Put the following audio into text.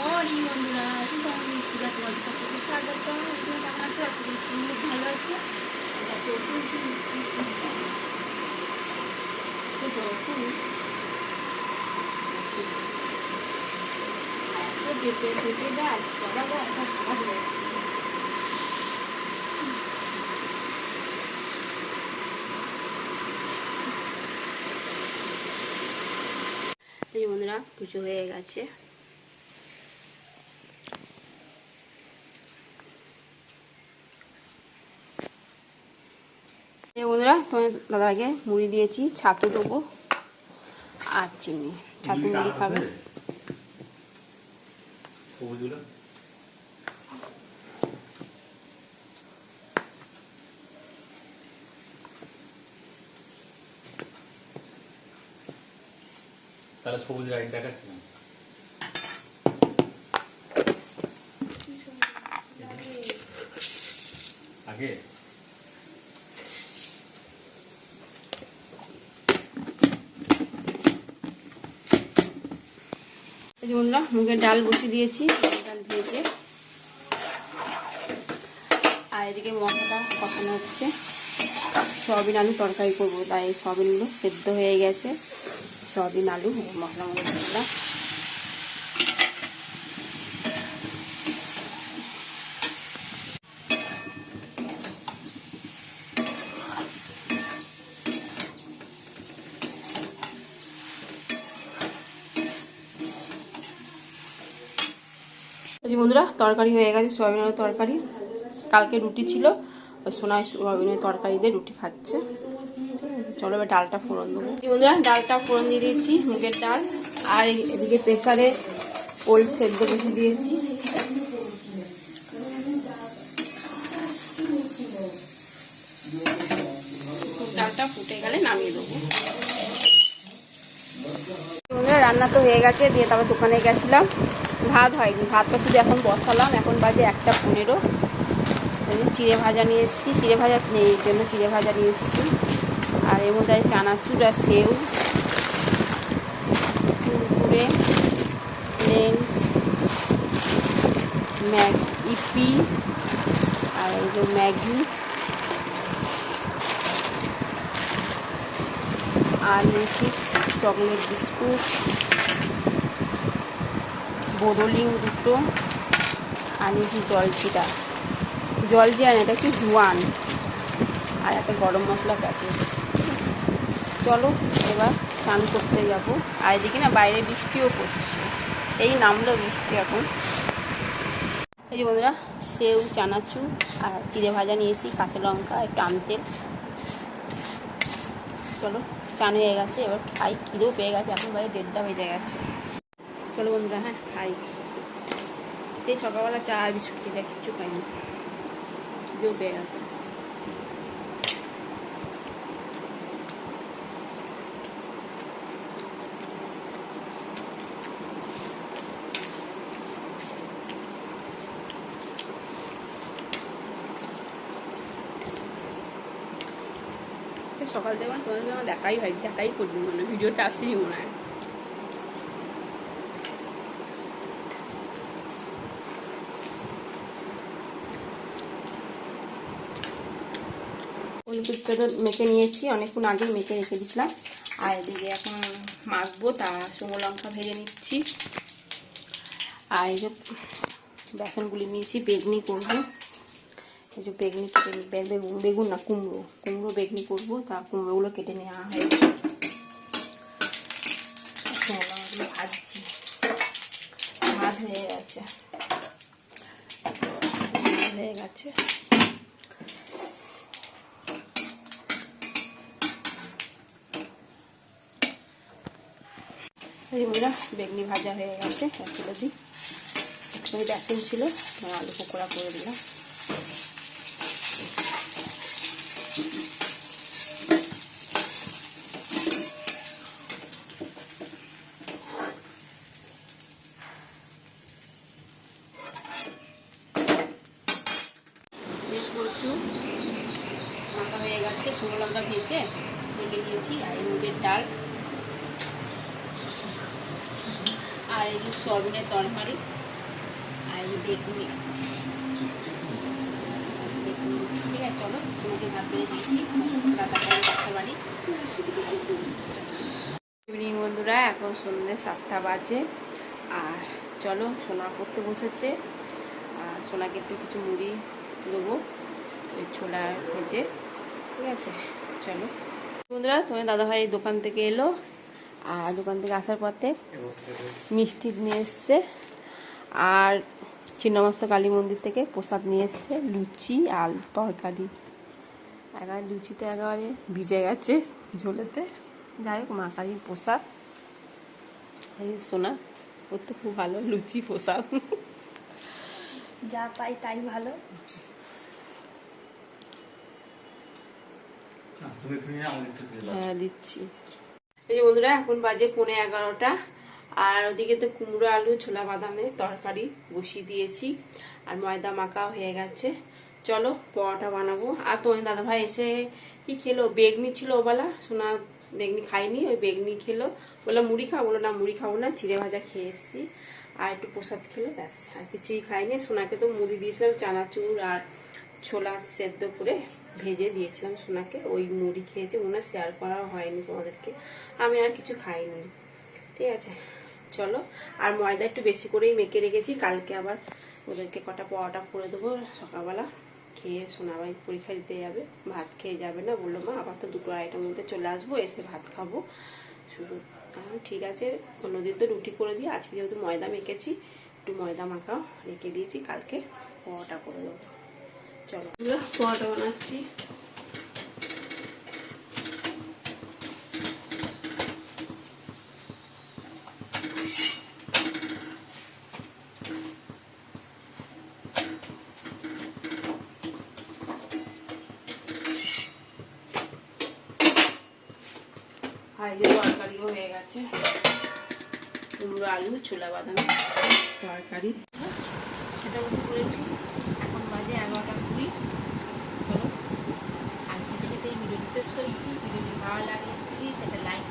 Morning বন্ধুরা, আমি পূজা তোমাদের সাথে স্বাগত। কেমন আছো? আজকে খুব ভালো আছে। পেঁপে পেঁপে গাছ কলাবো একটা ভালো এই বন্ধুরা পুজো হয়ে গেছে। এই বন্ধুরা তোমার দাদাকে মুড়ি দিয়েছি, ছাতু দেবো আর চিনি। ছাতু মুড়ি খাবে। তাহলে সবুজ লাইট দেখাচ্ছি না আগে। এই যে বন্ধুরা মুগের ডাল বসিয়ে দিয়েছি, ডাল ভেজে। আর এদিকে মশলাটা কষানো হচ্ছে। সয়াবিন আলু তরকারি করবো, তাই সয়াবিনগুলো সেদ্ধ হয়ে গেছে। সয়াবিন আলু মশলা মশলা দিলাম। বন্ধুরা তরকারি হয়ে গেছে, সয়াবিন আলু তরকারি। কালকে রুটি ছিল, ওই সোনায় সয়াবিনের তরকারি দিয়ে রুটি খাচ্ছে। চলো এবার ডালটা ফোড়ন দেবো। বন্ধুরা ডালটা ফোড়ন দিয়ে দিয়েছি, মুগের ডাল। আর এদিকে প্রেসারে ওল সেদ্ধ বসিয়ে দিয়েছি। ডালটা ফুটে গেলে নামিয়ে দেবো। বন্ধুরা রান্না তো হয়ে গেছে, দিয়ে তারপর দোকানে গেছিলাম। ভাত হয়নি, ভাতটা শুধু এখন বসালাম। এখন বাজে 1:15। চিড়ে ভাজা নিয়ে এসেছি, চিড়ে ভাজা নেই এই জন্য চিড়ে ভাজা নিয়ে এসেছি। আর এর মধ্যে চানাচুর আর সেউ, কুরকুরে, লেন্স, ইপি আর এই যে ম্যাগি আর নিয়েছি চকলেট বিস্কুট, বোরোলিং দুটো, আর নিয়েছি জলজিরা। জলজিরা এটা কি জোয়ান, আর একটা গরম মশলা প্যাকেট। চলো এবার স্নান করতে যাব। আর এদিকে না বাইরে বৃষ্টিও পড়ছে, এই নামলো বৃষ্টি এখন। এই যে বন্ধুরা সেউ, চানাচুর আর চিড়ে ভাজা নিয়েছি, কাঁচা লঙ্কা, একটু আমতেল। চলো চান হয়ে গেছে, এবার খাই। খিদেও পেয়ে গেছে, এখন বাইরে 1:30 বেজে গেছে। চলো বন্ধুরা হ্যাঁ খাই। সেই সকালবেলা চা আর বিস্কুট খেয়ে যায়, কিচ্ছু খাইনি, খিদেও পেয়ে গেছে। সকাল থেকে তোমাদের জন্য দেখাই করবি, মানে ভিডিওটা আসেনি মনে হয়। হলুদটা তো মেখে নিয়েছি, অনেকক্ষণ আগে মেখে রেখে দিয়েছিলাম। আর এদিকে এখন মাখবো, তা শুকনো লঙ্কা ভেজে নিচ্ছি। আর এই যে বেসনগুলি নিয়েছি, বেগনি করবো। এই যে বেগনি কেটে, বেগুন না কুমড়ো বেগনি করবো। তা কুমড়োগুলো কেটে নেওয়া হয়েছে, শুকনো লঙ্কাগুলো ভাজছি। ভাত হয়ে গেছে। এই বন্ধুরা বেগনি ভাজা হয়ে গেছে, তুলে দিই। একসঙ্গে বেসন ছিল, আলু পকোড়া করে দিলাম। মাখা হয়ে গেছে, শুকনো লঙ্কা ভেজে রেখে দিয়েছি। আর মুগের ডাল আর এই যে সয়াবিনের তরকারি। আর এই বেগুনি, ঠিক আছে। চলো সোনাকে ভাত বেড়ে দিয়েছি, দাদা ভাই কথা বাড়ি। ইভিনিং বন্ধুরা, এখন সন্ধ্যে 7টা বাজে। আর চলো সোনা পড়তে বসেছে, আর সোনাকে একটু কিছু মুড়ি দেবো ওই ছোলা ভেজে, ঠিক আছে। চলো বন্ধুরা, তোমার দাদাভাই দোকান থেকে এলো, আর দোকান থেকে আসার পথে মিষ্টি নিয়ে এসছে, আর ছিন্নমস্ত কালী মন্দির থেকে প্রসাদ নিয়ে এসছে, লুচি আর তরকারি। একেবারে লুচিতে একেবারে ভিজে গেছে ঝোলেতে। যাই হোক, মা কালীর প্রসাদ। এই সোনা ওর তো খুব ভালো লুচি প্রসাদ, যা পাই তাই ভালো। হ্যাঁ দিচ্ছি। এই যে বন্ধুরা, এখন বাজে 11:15, আর ওদিকে তো কুমড়ো আলু ছোলা বাদামের তরকারি বসিয়ে দিয়েছি, আর ময়দা মাখাও হয়ে গেছে। চলো পরোটা বানাবো। আর তোমার দাদাভাই এসে কি খেলো, বেগনি ছিল ওবেলা, সোনা বেগনি খাইনি, ওই বেগনি খেলো। বললাম মুড়ি খাবো, বলো না মুড়ি খাবো না, চিড়ে ভাজা খেয়ে এসছি, আর একটু প্রসাদ খেলো, ব্যাস, আর কিছুই খাইনি। সোনাকে তো মুড়ি দিয়েছিলাম, চানাচুর আর ছোলা সেদ্ধ করে ভেজে দিয়েছিলাম সোনাকে, ওই মুড়ি খেয়েছে, মনে হয় শেয়ার করা হয়নি তোমাদেরকে। আমি আর কিছু খাইনি, ঠিক আছে। চলো, আর ময়দা একটু বেশি করেই মেখে রেখেছি, কালকে আবার ওদেরকে কটা পরোটা করে দেবো সকালবেলা, খেয়ে সোনাবাই পরীক্ষা দিতে যাবে, ভাত খেয়ে যাবে না, বললো মা আবার তো 2-2:30টার মধ্যে চলে আসবো, এসে ভাত খাবো শুধু। ঠিক আছে, অন্যদিন তো রুটি করে দিই, আজকে যেহেতু ময়দা মেখেছি, একটু ময়দা মাখাও রেখে দিয়েছি, কালকে পরোটা করে দেবো। চলো পরোটা বানাচ্ছি। ভাইজের তরকারিও হয়ে গেছে, কুমড়ো আলু ছোলা বাদাম তরকারি খেতে বসে পড়েছি। এখন বাজে 11:20। চলো, আর খেতে খেতে এই ভিডিওটি শেষ করছি। ভিডিওটি ভালো লাগলে প্লিজ একটা লাইক